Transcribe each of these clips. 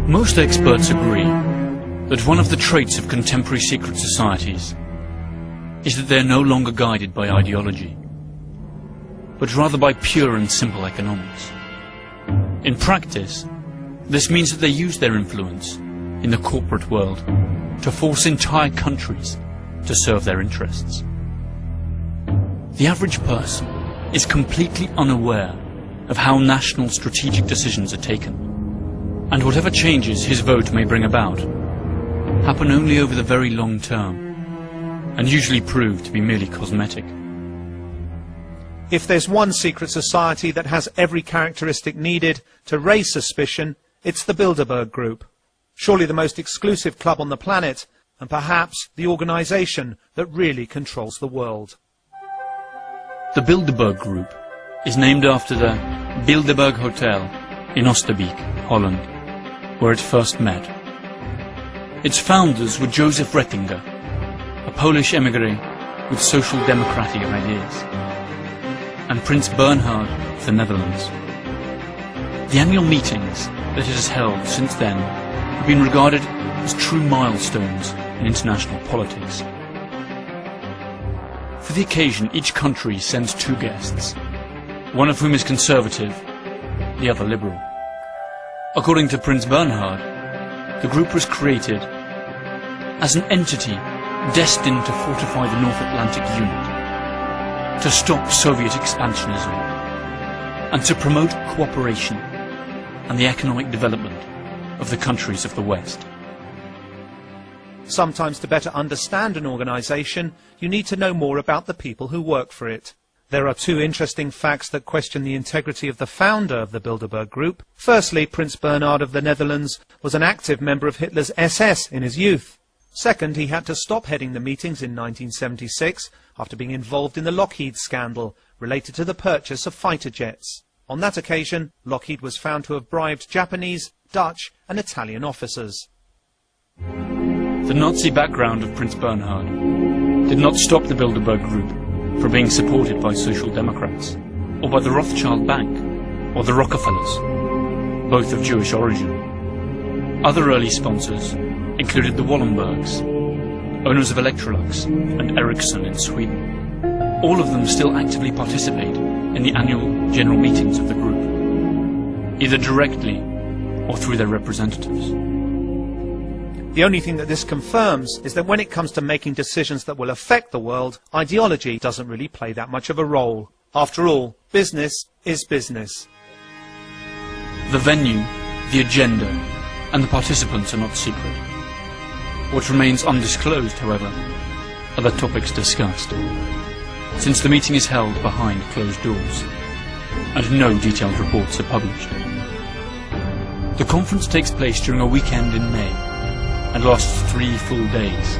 Most experts agree that one of the traits of contemporary secret societies is that they are no longer guided by ideology, but rather by pure and simple economics. In practice, this means that they use their influence in the corporate world to force entire countries to serve their interests. The average person is completely unaware of how national strategic decisions are taken, and whatever changes his vote may bring about happen only over the very long term, and usually prove to be merely cosmetic. If there's one secret society that has every characteristic needed to raise suspicion, it's the Bilderberg Group. Surely the most exclusive club on the planet, and perhaps the organisation that really controls the world. The Bilderberg Group is named after the Bilderberg Hotel in Oosterbeek, Holland, where it first met. Its founders were Joseph Rettinger, a Polish emigre with social democratic ideas, and Prince Bernhard of the Netherlands. The annual meetings that it has held since then have been regarded as true milestones in international politics. For the occasion, each country sends two guests, one of whom is conservative, the other liberal. According to Prince Bernhard, the group was created as an entity destined to fortify the North Atlantic Unit, to stop Soviet expansionism, and to promote cooperation and the economic development of the countries of the West. Sometimes to better understand an organisation, you need to know more about the people who work for it. There are two interesting facts that question the integrity of the founder of the Bilderberg Group. Firstly, Prince Bernhard of the Netherlands was an active member of Hitler's SS in his youth. Second, he had to stop heading the meetings in 1976 after being involved in the Lockheed scandal related to the purchase of fighter jets. On that occasion, Lockheed was found to have bribed Japanese, Dutch and Italian officers. The Nazi background of Prince Bernhard did not stop the Bilderberg Group from being supported by Social Democrats, or by the Rothschild Bank, or the Rockefellers, both of Jewish origin. Other early sponsors included the Wallenbergs, owners of Electrolux and Ericsson in Sweden. All of them still actively participate in the annual general meetings of the group, either directly or through their representatives. The only thing that this confirms is that when it comes to making decisions that will affect the world, ideology doesn't really play that much of a role. After all, business is business. The venue, the agenda, and the participants are not secret. What remains undisclosed, however, are the topics discussed, since the meeting is held behind closed doors, and no detailed reports are published. The conference takes place during a weekend in May, and lasts 3 full days,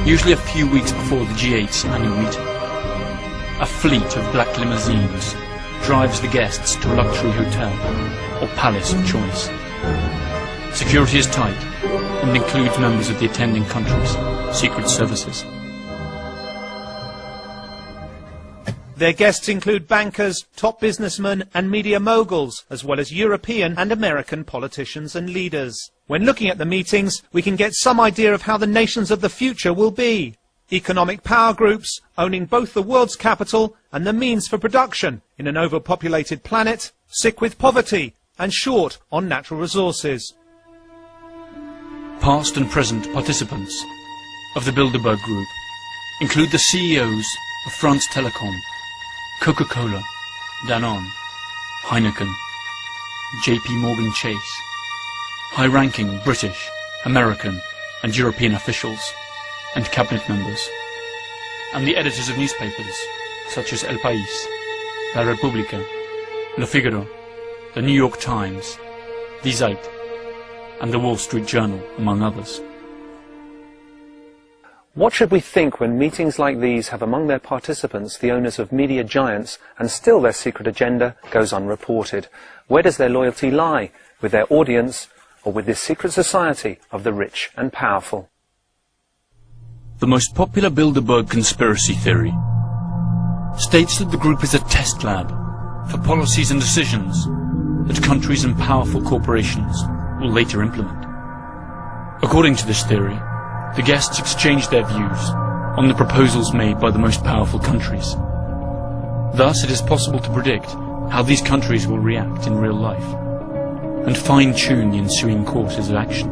usually a few weeks before the G8's annual meeting. A fleet of black limousines drives the guests to a luxury hotel or palace of choice. Security is tight and includes members of the attending country's secret services. Their guests include bankers, top businessmen and media moguls, as well as European and American politicians and leaders. When looking at the meetings, we can get some idea of how the nations of the future will be. Economic power groups owning both the world's capital and the means for production in an overpopulated planet, sick with poverty and short on natural resources. Past and present participants of the Bilderberg Group include the CEOs of France Telecom, Coca-Cola, Danone, Heineken, JP Morgan Chase, high-ranking British, American and European officials and cabinet members, and the editors of newspapers such as El País, La Repubblica, Le Figaro, the New York Times, Die Zeit, and the Wall Street Journal, among others. What should we think when meetings like these have among their participants the owners of media giants and still their secret agenda goes unreported? Where does their loyalty lie? With their audience or with this secret society of the rich and powerful? The most popular Bilderberg conspiracy theory states that the group is a test lab for policies and decisions that countries and powerful corporations will later implement. According to this theory, the guests exchanged their views on the proposals made by the most powerful countries. Thus, it is possible to predict how these countries will react in real life and fine-tune the ensuing courses of action.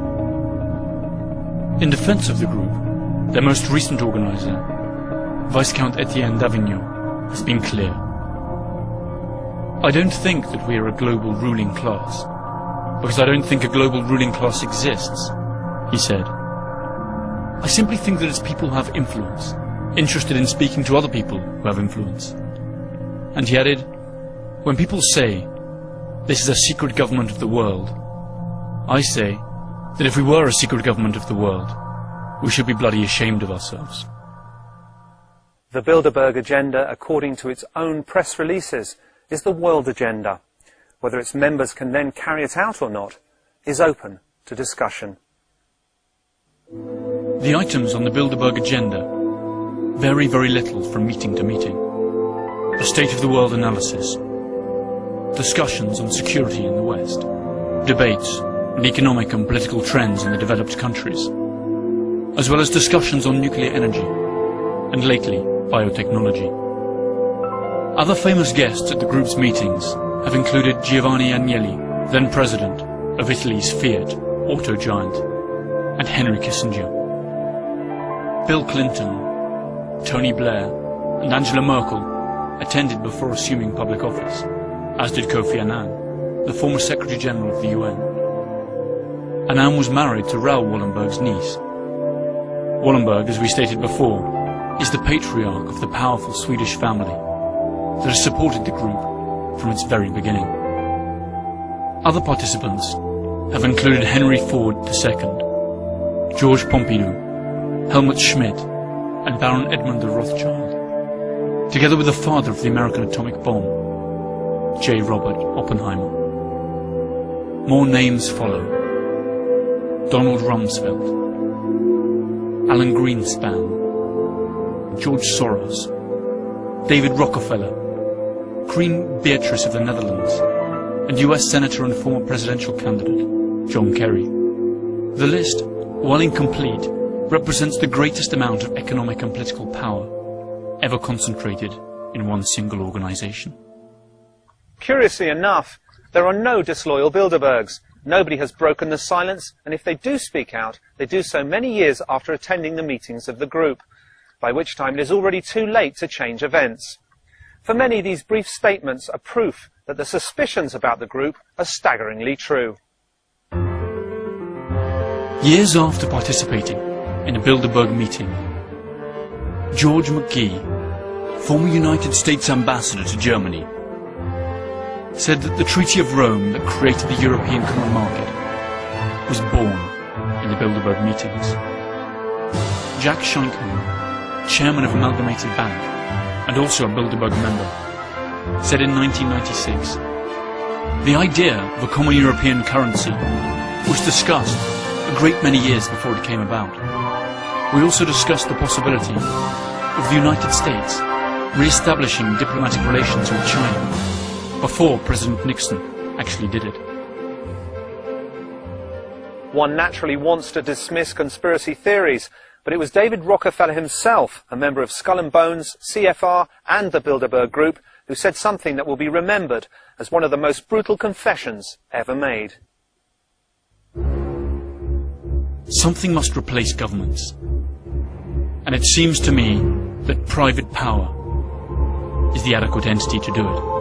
In defense of the group, their most recent organizer, Viscount Etienne d'Avignon, has been clear. I don't think that we are a global ruling class, because I don't think a global ruling class exists, he said. I simply think that it's people who have influence, interested in speaking to other people who have influence. And he added, when people say, this is a secret government of the world, I say that if we were a secret government of the world, we should be bloody ashamed of ourselves. The Bilderberg agenda, according to its own press releases, is the world agenda. Whether its members can then carry it out or not is open to discussion. The items on the Bilderberg agenda vary very little from meeting to meeting. A state of the world analysis, discussions on security in the West, debates on economic and political trends in the developed countries, as well as discussions on nuclear energy and lately biotechnology. Other famous guests at the group's meetings have included Giovanni Agnelli, then president of Italy's Fiat auto giant, and Henry Kissinger. Bill Clinton, Tony Blair, and Angela Merkel attended before assuming public office, as did Kofi Annan, the former Secretary General of the UN. Annan was married to Raoul Wallenberg's niece. Wallenberg, as we stated before, is the patriarch of the powerful Swedish family that has supported the group from its very beginning. Other participants have included Henry Ford II, Georges Pompidou, Helmut Schmidt, and Baron Edmund de Rothschild, together with the father of the American atomic bomb, J. Robert Oppenheimer. More names follow: Donald Rumsfeld, Alan Greenspan, George Soros, David Rockefeller, Queen Beatrice of the Netherlands, and US Senator and former presidential candidate, John Kerry. The list, while incomplete, represents the greatest amount of economic and political power ever concentrated in one single organization. Curiously enough, there are no disloyal Bilderbergs. Nobody has broken the silence, and if they do speak out, they do so many years after attending the meetings of the group, by which time it is already too late to change events. For many, these brief statements are proof that the suspicions about the group are staggeringly true. Years after participating in a Bilderberg meeting, George McGee, former United States ambassador to Germany, said that the Treaty of Rome that created the European Common Market was born in the Bilderberg meetings. Jack Schenkman, chairman of Amalgamated Bank and also a Bilderberg member, said in 1996, the idea of a common European currency was discussed a great many years before it came about. We also discussed the possibility of the United States re-establishing diplomatic relations with China before President Nixon actually did it. One naturally wants to dismiss conspiracy theories, but it was David Rockefeller himself, a member of Skull and Bones, CFR and the Bilderberg Group, who said something that will be remembered as one of the most brutal confessions ever made. Something must replace governments, and it seems to me that private power is the adequate entity to do it.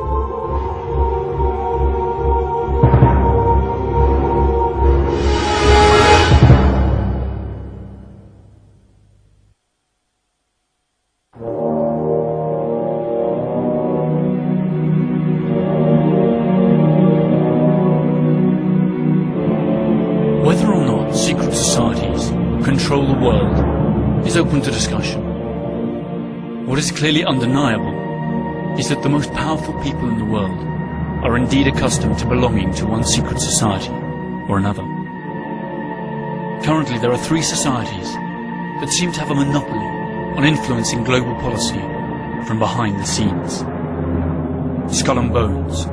Whether or not secret societies control the world is open to discussion. What is clearly undeniable is that the most powerful people in the world are indeed accustomed to belonging to one secret society or another. Currently there are 3 societies that seem to have a monopoly on influencing global policy from behind the scenes. Skull and Bones,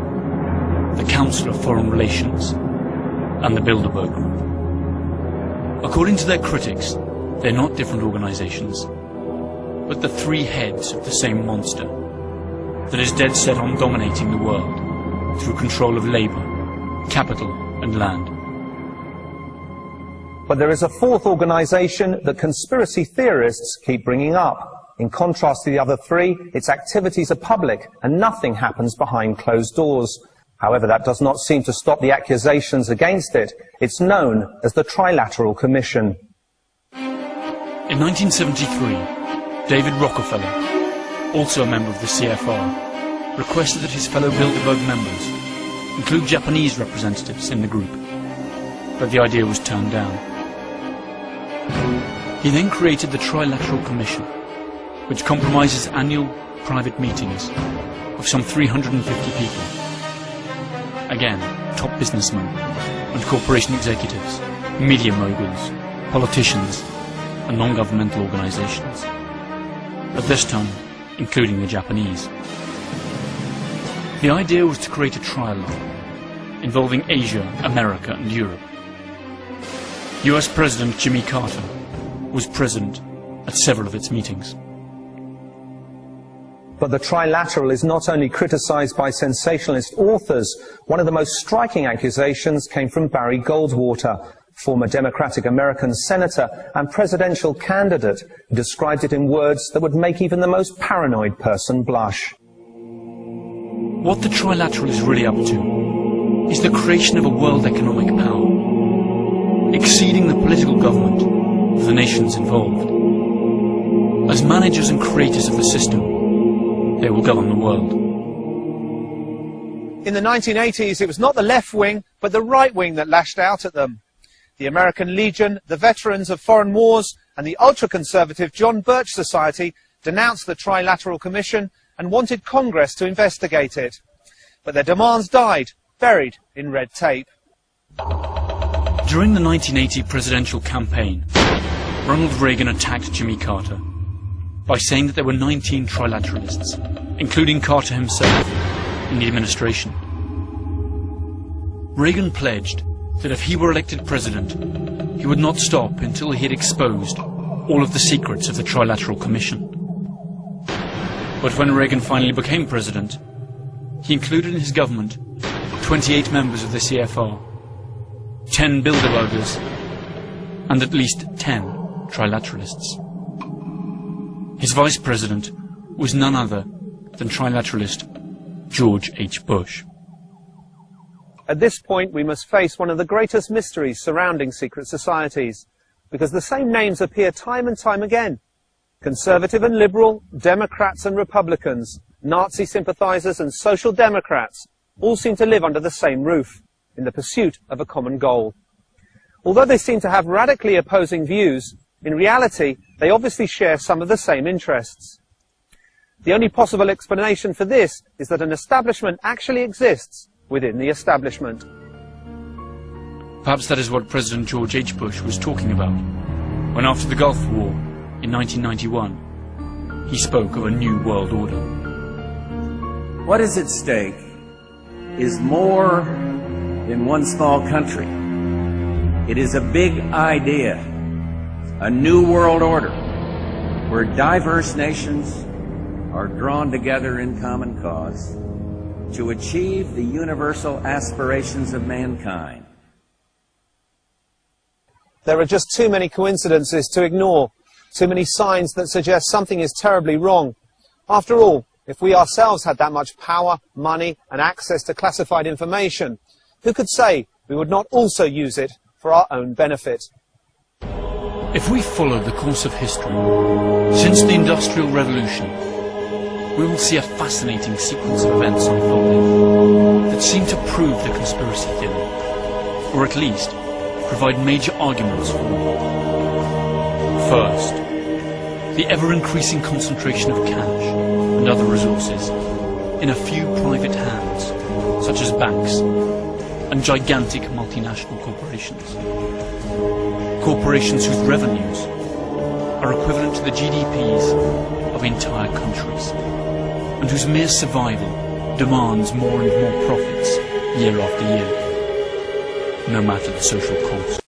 the Council of Foreign Relations, and the Bilderberg Group. According to their critics, they're not different organisations, but the three heads of the same monster that is dead set on dominating the world through control of labour, capital and land. But there is a fourth organisation that conspiracy theorists keep bringing up. In contrast to the other three, its activities are public and nothing happens behind closed doors. However, that does not seem to stop the accusations against it. It's known as the Trilateral Commission. In 1973, David Rockefeller, also a member of the CFR, requested that his fellow Bilderberg members include Japanese representatives in the group, but the idea was turned down. He then created the Trilateral Commission, which compromises annual private meetings of some 350 people. Again, top businessmen and corporation executives, media moguls, politicians and non-governmental organisations. At this time, including the Japanese. The idea was to create a trialogue involving Asia, America and Europe. US President Jimmy Carter was present at several of its meetings. But the Trilateral is not only criticised by sensationalist authors. One of the most striking accusations came from Barry Goldwater, former Democratic American senator and presidential candidate, who described it in words that would make even the most paranoid person blush. What the Trilateral is really up to is the creation of a world economic power, exceeding the political government of the nations involved. As managers and creators of the system, they will govern the world. In the 1980s, it was not the left wing, but the right wing that lashed out at them. The American Legion, the veterans of foreign wars, and the ultra-conservative John Birch Society denounced the Trilateral Commission and wanted Congress to investigate it. But their demands died, buried in red tape. During the 1980 presidential campaign, Ronald Reagan attacked Jimmy Carter by saying that there were 19 trilateralists, including Carter himself, in the administration. Reagan pledged that if he were elected president, he would not stop until he had exposed all of the secrets of the Trilateral Commission. But when Reagan finally became president, he included in his government 28 members of the CFR, 10 Bilderbergers, and at least 10 trilateralists. His vice president was none other than trilateralist George H. Bush. At this point, we must face one of the greatest mysteries surrounding secret societies, because the same names appear time and time again. Conservative and liberal, Democrats and Republicans, Nazi sympathizers and social democrats all seem to live under the same roof, in the pursuit of a common goal. Although they seem to have radically opposing views, in reality, they obviously share some of the same interests. The only possible explanation for this is that an establishment actually exists within the establishment. Perhaps that is what President George H. Bush was talking about when, after the Gulf War in 1991, he spoke of a new world order. What is at stake is more than one small country. It is a big idea, a new world order, where diverse nations are drawn together in common cause to achieve the universal aspirations of mankind. There are just too many coincidences to ignore, too many signs that suggest something is terribly wrong. After all, if we ourselves had that much power, money, and access to classified information, who could say we would not also use it for our own benefit? If we follow the course of history, since the Industrial Revolution, we will see a fascinating sequence of events unfolding that seem to prove the conspiracy theory, or at least provide major arguments for it. First, the ever-increasing concentration of cash and other resources in a few private hands, such as banks and gigantic multinational corporations. Corporations whose revenues are equivalent to the GDPs of entire countries, and whose mere survival demands more and more profits year after year. no matter the social cost.